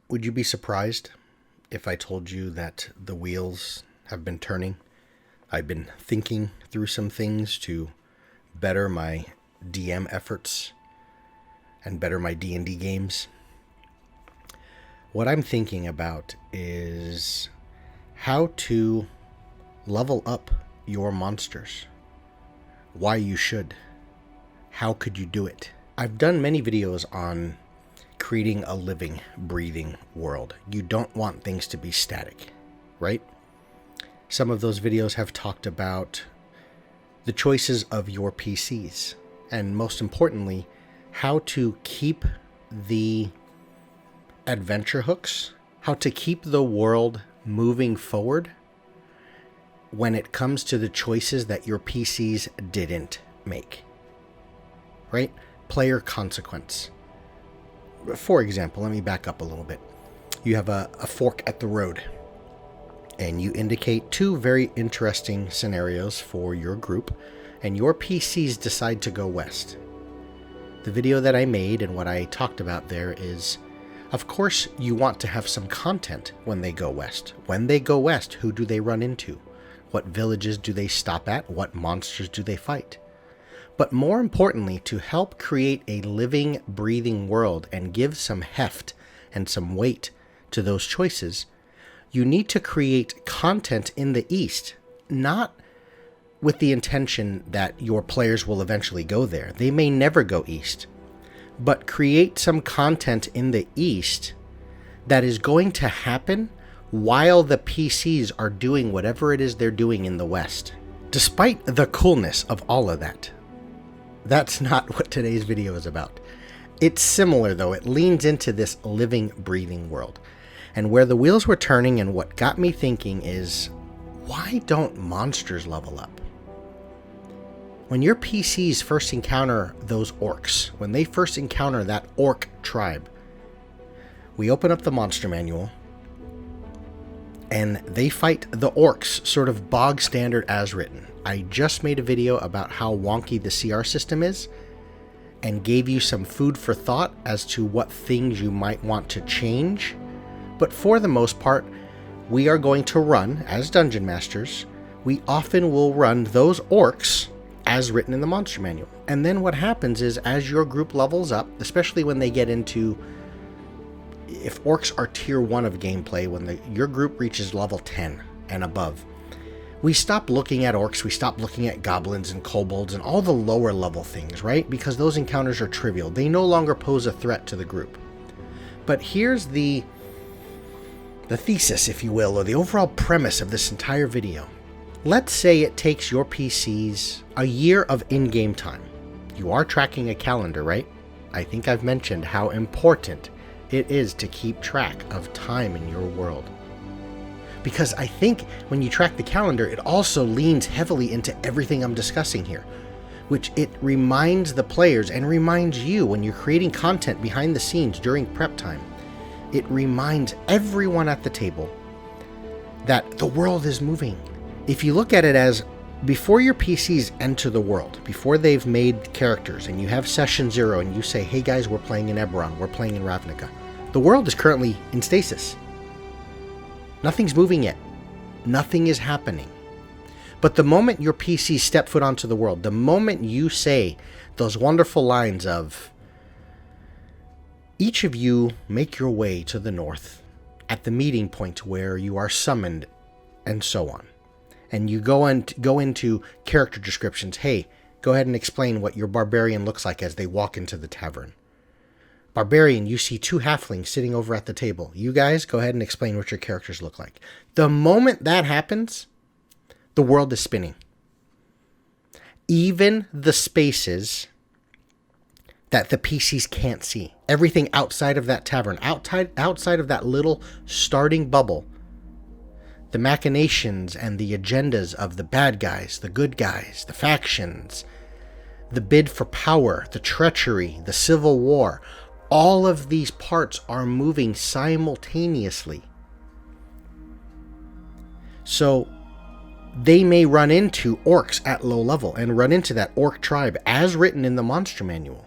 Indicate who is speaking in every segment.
Speaker 1: Would you be surprised if I told you that the wheels have been turning? I've been thinking through some things to better my DM efforts and better my D&D games. What I'm thinking about is how to level up your monsters. Why you should. How could you do it? I've done many videos on creating a living, breathing world. You don't want things to be static, right? Some of those videos have talked about the choices of your PCs, and most importantly, how to keep the adventure hooks, how to keep the world moving forward when it comes to the choices that your PCs didn't make, right? Player consequence. For example, let me back up a little bit. You have a fork at the road, and you indicate two very interesting scenarios for your group, and your PCs decide to go west. The video that I made and what I talked about there is, of course, you want to have some content when they go west. When they go west, who do they run into? What villages do they stop at? What monsters do they fight? But more importantly, to help create a living, breathing world and give some heft and some weight to those choices, you need to create content in the East, not with the intention that your players will eventually go there. They may never go East, but create some content in the East that is going to happen while the PCs are doing whatever it is they're doing in the West. Despite the coolness of all of that, that's not what today's video is about. It's similar, though. It leans into this living, breathing world. And where the wheels were turning and what got me thinking is, why don't monsters level up? When your PCs first encounter those orcs, when they first encounter that orc tribe, we open up the monster manual, and they fight the orcs sort of bog standard as written. I just made a video about how wonky the CR system is and gave you some food for thought as to what things you might want to change. But for the most part, we are going to run, as Dungeon Masters, we often will run those orcs as written in the monster manual. And then what happens is, as your group levels up, especially when they get into, if orcs are tier 1 of gameplay, when your group reaches level 10 and above, we stop looking at orcs, we stop looking at goblins and kobolds and all the lower level things, right? Because those encounters are trivial. They no longer pose a threat to the group. But here's the thesis, if you will, or the overall premise of this entire video. Let's say it takes your PCs a year of in-game time. You are tracking a calendar, right? I think I've mentioned how important it is to keep track of time in your world. Because I think when you track the calendar, it also leans heavily into everything I'm discussing here, which it reminds the players and reminds you when you're creating content behind the scenes during prep time. It reminds everyone at the table that the world is moving. If you look at it as before your PCs enter the world, before they've made characters and you have session 0 and you say, hey guys, we're playing in Eberron, we're playing in Ravnica, the world is currently in stasis. Nothing's moving yet. Nothing is happening. But the moment your PCs step foot onto the world, the moment you say those wonderful lines of, each of you make your way to the north at the meeting point where you are summoned, and so on. And you go into character descriptions. Hey, go ahead and explain what your barbarian looks like as they walk into the tavern. Barbarian, you see 2 halflings sitting over at the table. You guys, go ahead and explain what your characters look like. The moment that happens, the world is spinning. Even the spaces that the PCs can't see, everything outside of that tavern, outside of that little starting bubble, the machinations and the agendas of the bad guys, the good guys, the factions, the bid for power, the treachery, the civil war, all of these parts are moving simultaneously. So they may run into orcs at low level and run into that orc tribe as written in the monster manual.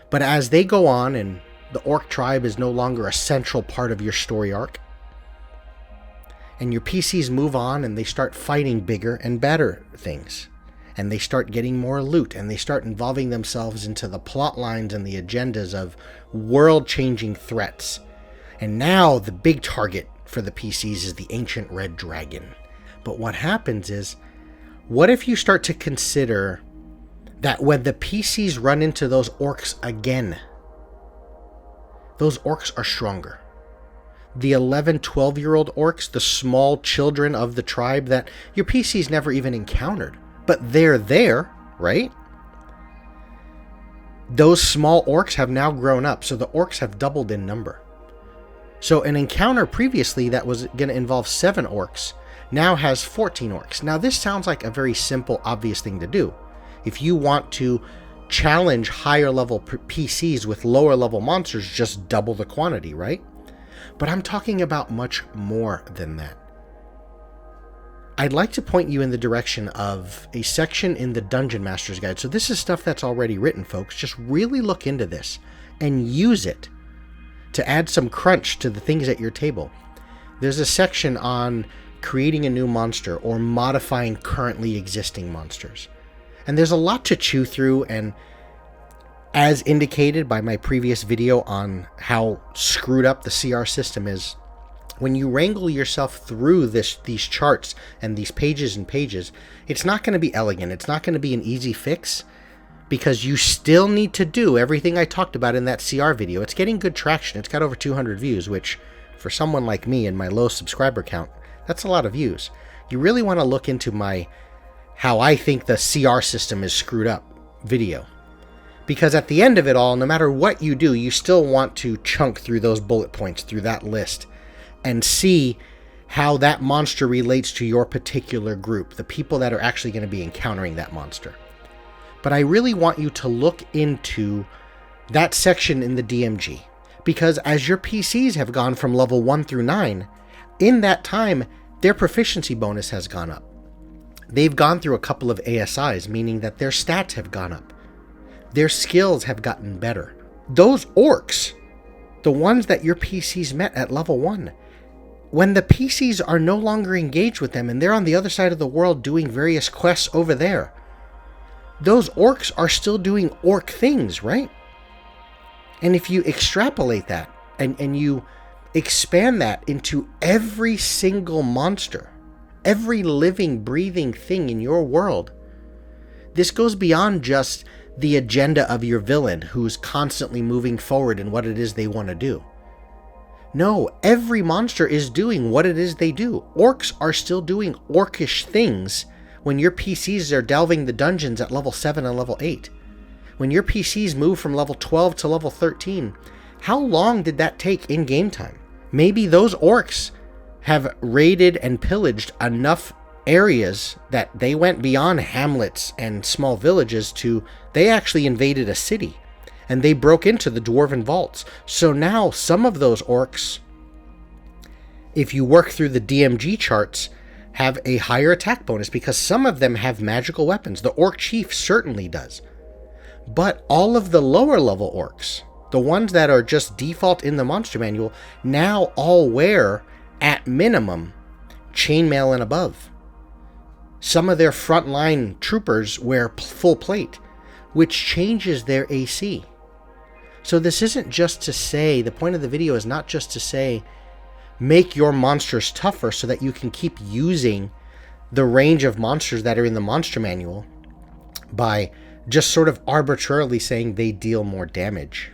Speaker 1: But as they go on and The orc tribe is no longer a central part of your story arc. And your PCs move on and they start fighting bigger and better things. And they start getting more loot, and they start involving themselves into the plot lines and the agendas of world-changing threats. And now the big target for the PCs is the ancient red dragon. But what happens is, what if you start to consider that when the PCs run into those orcs again, those orcs are stronger. The 11, 12-year-old orcs, the small children of the tribe that your PCs never even encountered, but they're there, right? Those small orcs have now grown up, so the orcs have doubled in number. So an encounter previously that was going to involve 7 orcs now has 14 orcs. Now this sounds like a very simple, obvious thing to do. If you want to challenge higher level PCs with lower level monsters, just double the quantity, right? But I'm talking about much more than that. I'd like to point you in the direction of a section in the Dungeon Master's Guide. So this is stuff that's already written, folks. Just really look into this and use it to add some crunch to the things at your table. There's a section on creating a new monster or modifying currently existing monsters. And there's a lot to chew through, and as indicated by my previous video on how screwed up the CR system is, when you wrangle yourself through these charts and these pages and pages, it's not going to be elegant. It's not going to be an easy fix, because you still need to do everything I talked about in that CR video. It's getting good traction. It's got over 200 views, which for someone like me and my low subscriber count, that's a lot of views. You really want to look into my how I think the CR system is screwed up video. Because at the end of it all, no matter what you do, you still want to chunk through those bullet points, through that list, and see how that monster relates to your particular group, the people that are actually going to be encountering that monster. But I really want you to look into that section in the DMG, because as your PCs have gone from level 1 through 9, in that time, their proficiency bonus has gone up. They've gone through a couple of ASIs, meaning that their stats have gone up. Their skills have gotten better. Those orcs, the ones that your PCs met at level 1, when the PCs are no longer engaged with them and they're on the other side of the world doing various quests over there, those orcs are still doing orc things, right? And if you extrapolate that and you expand that into every single monster, every living, breathing thing in your world, this goes beyond just the agenda of your villain who's constantly moving forward in what it is they want to do. No, every monster is doing what it is they do. Orcs are still doing orcish things when your PCs are delving the dungeons at level 7 and level 8. When your PCs move from level 12 to level 13, how long did that take in game time? Maybe those orcs have raided and pillaged enough areas that they went beyond hamlets and small villages to they actually invaded a city and they broke into the dwarven vaults. So now some of those orcs, if you work through the DMG charts, have a higher attack bonus because some of them have magical weapons. The orc chief certainly does. But all of the lower level orcs, the ones that are just default in the monster manual, now all wear, at minimum, chainmail and above. Some of their frontline troopers wear full plate, which changes their AC. So this isn't just to say, the point of the video is not just to say, make your monsters tougher so that you can keep using the range of monsters that are in the monster manual by just sort of arbitrarily saying they deal more damage.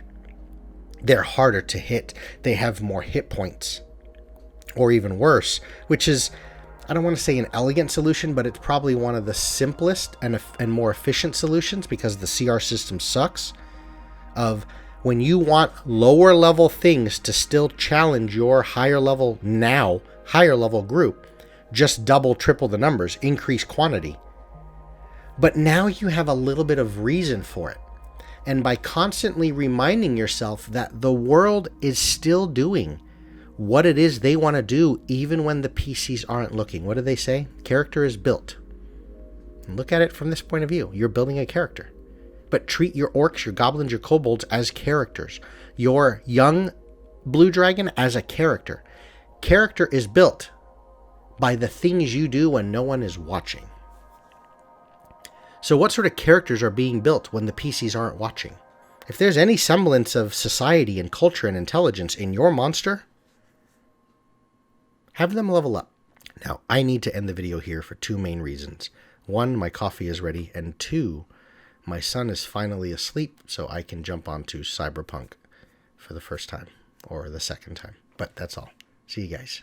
Speaker 1: They're harder to hit. They have more hit points. Or even worse, which is, I don't want to say an elegant solution, but it's probably one of the simplest and more efficient solutions because the CR system sucks, of when you want lower level things to still challenge your higher level group, just double, triple the numbers, increase quantity. But now you have a little bit of reason for it. And by constantly reminding yourself that the world is still doing what it is they want to do even when the PCs aren't looking. What do they say? Character is built. And look at it from this point of view. You're building a character. But treat your orcs, your goblins, your kobolds as characters. your young blue dragon as a character. Character is built by the things you do when no one is watching. So what sort of characters are being built when the PCs aren't watching? If there's any semblance of society and culture and intelligence in your monster, have them level up. Now, I need to end the video here for two main reasons. One, my coffee is ready, and two, my son is finally asleep, so I can jump onto Cyberpunk for the first time, or the second time. But that's all. See you guys.